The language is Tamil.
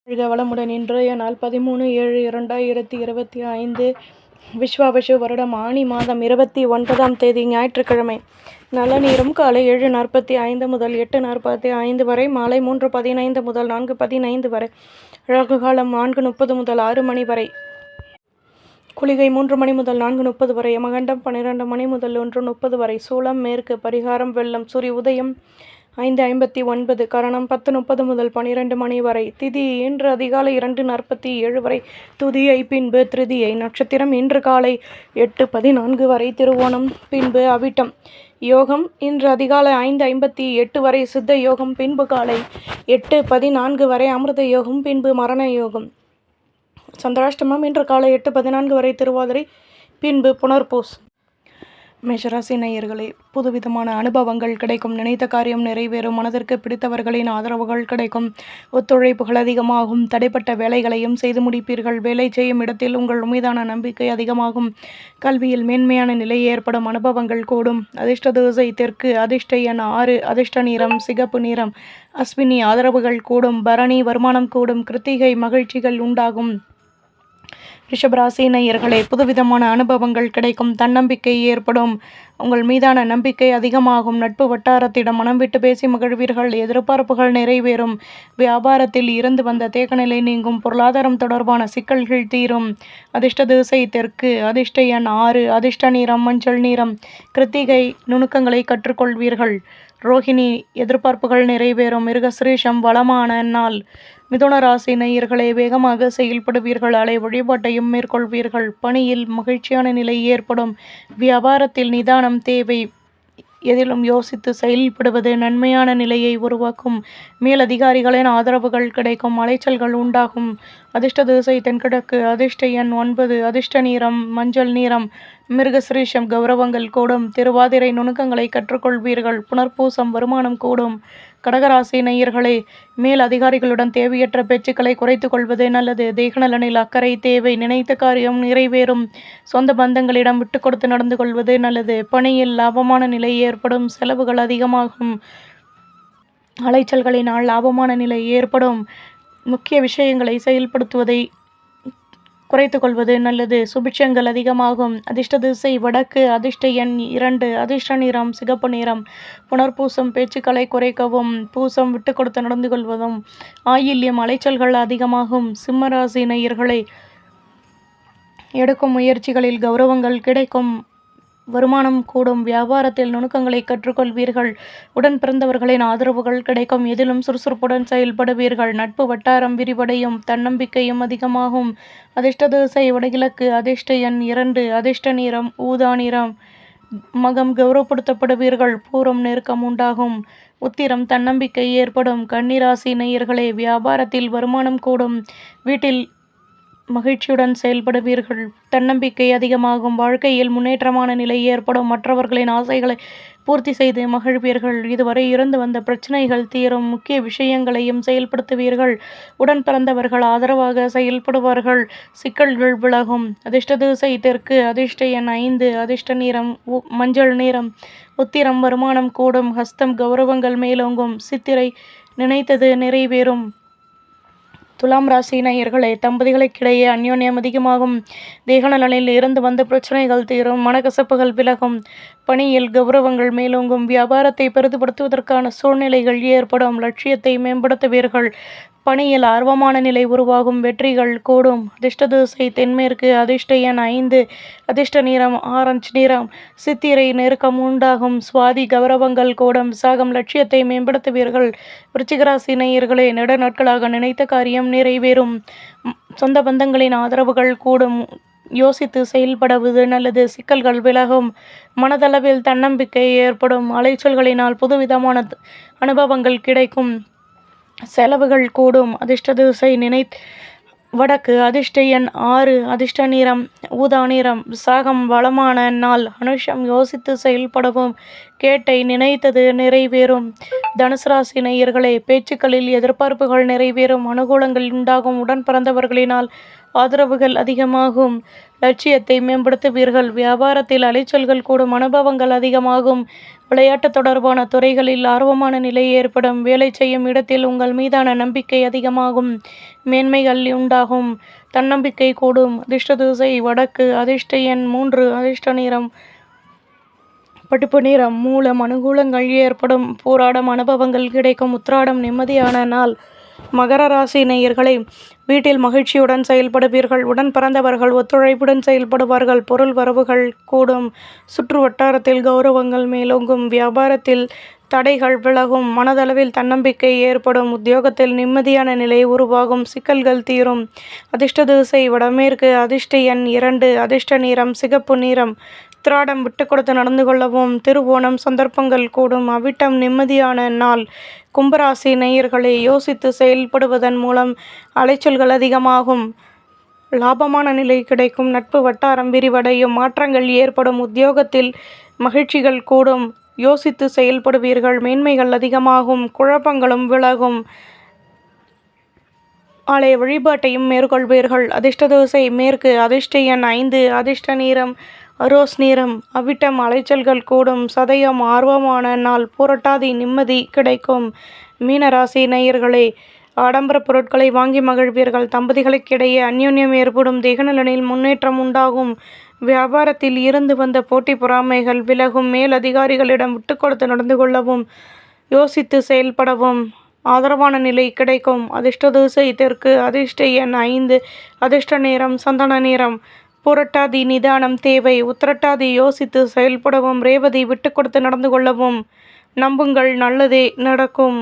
வாழ்க வளமுடன். இன்றைய நாள் 13/7/2025 விஸ்வாவசு வருடம் ஆனி மாதம் 29ஆம் தேதி ஞாயிற்றுக்கிழமை. நல்ல நேரம் காலை 7:45 முதல் 8:45 வரை, மாலை 3:15 முதல் 4:15 வரை, ராகு காலம் 4:30 முதல் 6 மணி வரை, குளிகை 3 மணி முதல் 4:30 வரை, யமகண்டம் 12 மணி முதல் 1:30 வரை, சூலம் மேற்கு, பரிகாரம் வெள்ளம், சூரிய உதயம் 5:59, கரணம் 10:30 முதல் 12 மணி வரை, திதி இன்று அதிகாலை 2:47 வரை, துதியை பின்பு திருதியை, நட்சத்திரம் இன்று காலை 8:14 வரை, திருவோணம் பின்பு அவிட்டம், யோகம் இன்று அதிகாலை 5:58 வரை, சித்த யோகம் பின்பு காலை 8:14 வரை, அமிர்த யோகம் பின்பு மரண யோகம், சந்திராஷ்டமம் இன்று காலை 8:14 வரை, திருவாதிரை பின்பு புனர்பூஸ். மேஷராசி நேயர்களே, புதுவிதமான அனுபவங்கள் கிடைக்கும், நினைத்த காரியம் நிறைவேறும், மனதிற்கு பிடித்தவர்களின் ஆதரவுகள் கிடைக்கும், ஒத்துழைப்புகள் அதிகமாகும், தடைப்பட்ட வேலைகளையும் செய்து முடிப்பீர்கள், வேலை செய்யும் இடத்தில் உங்கள் மீதான நம்பிக்கை அதிகமாகும், கல்வியில் மேன்மையான நிலை ஏற்படும், அனுபவங்கள் கூடும், அதிர்ஷ்ட திசை தெற்கு, அதிர்ஷ்ட எண் 6, அதிர்ஷ்ட நிறம் சிகப்பு நிறம், அஸ்வினி ஆதரவுகள் கூடும், பரணி வருமானம் கூடும், கிருத்திகை மகிழ்ச்சிகள் உண்டாகும். ரிஷபராசி நேயர்களே, புதுவிதமான அனுபவங்கள் கிடைக்கும், தன்னம்பிக்கை ஏற்படும், உங்கள் மீதான நம்பிக்கை அதிகமாகும், நட்பு வட்டாரத்திடம் மனம் விட்டு பேசி மகிழ்வீர்கள், எதிர்பார்ப்புகள் நிறைவேறும், வியாபாரத்தில் இருந்து வந்த தேக்கநிலை நீங்கும், பொருளாதாரம் தொடர்பான சிக்கல்கள் தீரும், அதிர்ஷ்ட திசை தெற்கு, அதிர்ஷ்ட எண் 6, அதிர்ஷ்ட நிறம் மஞ்சள் நிறம், கிருத்திகை நுணுக்கங்களை கற்றுக்கொள்வீர்கள், ரோஹிணி எதிர்பார்ப்புகள் நிறைவேறும், மிருகசிரீஷம் வளமான நாள். மிதுன ராசி நேயர்களே, வேகமாக செயல்படுவீர்கள், அலை வழிபாட்டையும் மேற்கொள்வீர்கள், பணியில் மகிழ்ச்சியான நிலை ஏற்படும், வியாபாரத்தில் நிதானம் தேவை, எதிலும் யோசித்து செயல்படுவது நன்மையான நிலையை உருவாக்கும், மேலதிகாரிகளின் ஆதரவுகள் கிடைக்கும், அலைச்சல்கள் உண்டாகும், அதிர்ஷ்ட திசை தென்கிழக்கு, அதிர்ஷ்ட எண் 9, அதிர்ஷ்ட நிறம் மஞ்சள் நிறம், மிருகசிரீஷம் கௌரவங்கள் கூடும், திருவாதிரை நுணுக்கங்களை கற்றுக்கொள்வீர்கள், புனர்பூசம் வருமானம் கூடும். கடகராசி நேயர்களே, மேல் அதிகாரிகளுடன் தேவையற்ற பேச்சுக்களை குறைத்து கொள்வது நல்லது, தேகநலனில் அக்கறை தேவை, நினைத்த காரியம் நிறைவேறும், சொந்த பந்தங்களிடம் விட்டு கொடுத்து நடந்து கொள்வது நல்லது, பணியில் லாபமான நிலை ஏற்படும், செலவுகள் அதிகமாகும், அலைச்சல்களினால் லாபமான நிலை ஏற்படும், முக்கிய விஷயங்களை செயல்படுத்துவதை குறைத்து கொள்வது நல்லது, சுபிட்சங்கள் அதிகமாகும், அதிர்ஷ்ட திசை வடக்கு, அதிர்ஷ்ட எண் 2, அதிர்ஷ்ட நிறம் சிகப்பு நிறம், புனர்பூசம் பேச்சுக்களை குறைக்கவும், பூசம் விட்டு கொடுத்து நடந்து கொள்வதும், ஆயில்யம் அலைச்சல்கள் அதிகமாகும். சிம்மராசி நேயர்களே, எடுக்கும் முயற்சிகளில் கௌரவங்கள் கிடைக்கும், வருமானம் கூடும், வியாபாரத்தில் நுணுக்கங்களை கற்றுக்கொள்வீர்கள், உடன் பிறந்தவர்களின் ஆதரவுகள் கிடைக்கும், எதிலும் சுறுசுறுப்புடன் செயல்படுவீர்கள், நட்பு வட்டாரம் விரிவடையும், தன்னம்பிக்கையும் அதிகமாகும், அதிர்ஷ்ட திசை வடகிழக்கு, அதிர்ஷ்ட எண் 2, அதிர்ஷ்ட நிறம் ஊதா நிறம், மகம் கௌரவப்படுத்தப்படுவீர்கள், பூரம் நெருக்கம் உண்டாகும், உத்திரம் தன்னம்பிக்கை ஏற்படும். கன்னிராசி நேயர்களே, வியாபாரத்தில் வருமானம் கூடும், வீட்டில் மகிழ்ச்சியுடன் செயல்படுவீர்கள், தன்னம்பிக்கை அதிகமாகும், வாழ்க்கையில் முன்னேற்றமான நிலை ஏற்படும், மற்றவர்களின் ஆசைகளை பூர்த்தி செய்து மகிழ்வீர்கள், இதுவரை இருந்து வந்த பிரச்சனைகள் தீரும், முக்கிய விஷயங்களையும் செயல்படுத்துவீர்கள், உடன் பிறந்தவர்கள் ஆதரவாக செயல்படுவார்கள், சிக்கல்கள் விலகும், அதிர்ஷ்ட திசை தெற்கு, அதிர்ஷ்ட எண் 5, அதிர்ஷ்ட நிறம் மஞ்சள் நிறம், உத்திரம் வருமானம் கூடும், ஹஸ்தம் கௌரவங்கள் மேலோங்கும், சித்திரை நினைத்தது நிறைவேறும். துலாம் ராசி நேயர்களே, தம்பதிகளுக்கிடையே அந்யோன்யம் அதிகமாகும், தேகநலனில் இருந்து வந்த பிரச்சனைகள் தீரும், மனக்கசப்புகள் விலகும், பணியில் கௌரவங்கள் மேலோங்கும், வியாபாரத்தை பெரிதுபடுத்துவதற்கான சூழ்நிலைகள் ஏற்படும், லட்சியத்தை மேம்படுத்துவீர்கள், பணியில் ஆர்வமான நிலை உருவாகும், வெற்றிகள் கூடும், அதிர்ஷ்ட திசை தென்மேற்கு, அதிர்ஷ்ட எண் 5, அதிர்ஷ்ட நிறம் ஆரஞ்சு நிறம், சித்திரை நெருக்கம் உண்டாகும், சுவாதி கௌரவங்கள் கூடும், விசாகம் லட்சியத்தை மேம்படுத்துவீர்கள். விருச்சிகராசி நேயர்களே, நெடு நாட்களாக நினைத்த காரியம் நிறைவேறும், சொந்த பந்தங்களின் ஆதரவுகள் கூடும், யோசித்து செயல்படுவது நல்லது, சிக்கல்கள் விலகும், மனதளவில் தன்னம்பிக்கை ஏற்படும், அலைச்சல்களினால் புதுவிதமான அனுபவங்கள் கிடைக்கும், செலவுகள் கூடும், அதிர்ஷ்ட திசை வடக்கு, அதிர்ஷ்ட எண் 6, அதிர்ஷ்ட நிறம் ஊதா நிறம், விசாகம் வளமான நாள், அனுஷம் யோசித்து செயல்படவும், கேட்டை நினைத்தது நிறைவேறும். தனுசு ராசி நேயர்களே, பேச்சுக்களில் எதிர்பார்ப்புகள் நிறைவேறும். அனுகூலங்கள் உண்டாகும். உடன் பிறந்தவர்களினால் ஆதரவுகள் அதிகமாகும். லட்சியத்தை மேம்படுத்துவீர்கள். வியாபாரத்தில் அலைச்சல்கள் கூடும். அனுபவங்கள் அதிகமாகும். விளையாட்டு தொடர்பான துறைகளில் ஆர்வமான நிலை ஏற்படும். வேலை செய்யும் இடத்தில் உங்கள் மீதான நம்பிக்கை அதிகமாகும். மேன்மைகள் உண்டாகும். தன்னம்பிக்கை கூடும். அதிர்ஷ்ட திசை வடக்கு. அதிர்ஷ்ட எண் 3. அதிர்ஷ்ட நிறம் பட்டுப்பு நிறம். மூலம் அனுகூலங்கள் ஏற்படும். போராடும் அனுபவங்கள் கிடைக்கும். உத்திராடம் நிம்மதியான நாள். மகர ராசி நேயர்களை, வீட்டில் மகிழ்ச்சியுடன் செயல்படுவீர்கள். உடன் பிறந்தவர்கள் ஒத்துழைப்புடன் செயல்படுவார்கள். பொருள் வரவுகள் கூடும். சுற்று வட்டாரத்தில் கௌரவங்கள் மேலோங்கும். வியாபாரத்தில் தடைகள் விலகும். மனதளவில் தன்னம்பிக்கை ஏற்படும். உத்தியோகத்தில் நிம்மதியான நிலை உருவாகும். சிக்கல்கள் தீரும். அதிர்ஷ்ட திசை வடமேற்கு. அதிர்ஷ்ட எண் 2. அதிர்ஷ்ட நிறம் சிகப்பு நிறம். உத்திராடம் விட்டு கொடுத்து நடந்து கொள்ளவும். திருவோணம் சந்தர்ப்பங்கள் கூடும். அவிட்டம் நிம்மதியான நாள். கும்பராசி நேயர்களை, யோசித்து செயல்படுவதன் மூலம் அலைச்சல்கள் அதிகமாகும். லாபமான நிலை கிடைக்கும். நட்பு வட்டாரம் விரிவடையும். மாற்றங்கள் ஏற்படும். உத்தியோகத்தில் மகிழ்ச்சிகள் கூடும். யோசித்து செயல்படுவீர்கள். மேன்மைகள் அதிகமாகும். குழப்பங்களும் விலகும். ஆலய வழிபாட்டையும் மேற்கொள்வீர்கள். அதிர்ஷ்ட திசை மேற்கு. அதிர்ஷ்ட எண் 5. அதிர்ஷ்ட நிறம் ரோஸ் நிறம். அவிட்டம் அலைச்சல்கள் கூடும். சதயம் ஆர்வமான நாள். புரட்டாதி நிம்மதி கிடைக்கும். மீனராசி நேயர்களே, ஆடம்பர பொருட்களை வாங்கி மகிழ்வீர்கள். தம்பதிகளுக்கிடையே அந்யோன்யம் ஏற்படும். தேகநலனில் முன்னேற்றம் உண்டாகும். வியாபாரத்தில் இருந்து வந்த போட்டி பொறாமைகள் விலகும். மேல் அதிகாரிகளிடம் விட்டு கொடுத்து நடந்து கொள்ளவும். யோசித்து செயல்படவும். ஆதரவான நிலை கிடைக்கும். அதிர்ஷ்ட திசை தெற்கு. அதிர்ஷ்ட எண் 5. அதிர்ஷ்ட நிறம் சந்தன நிறம். புரட்டாதி நிதானம் தேவை. உத்திரட்டாதி யோசித்து செயல்படவும். ரேவதி விட்டு கொடுத்து நடந்து கொள்ளவும். நம்புங்கள், நல்லதே நடக்கும்.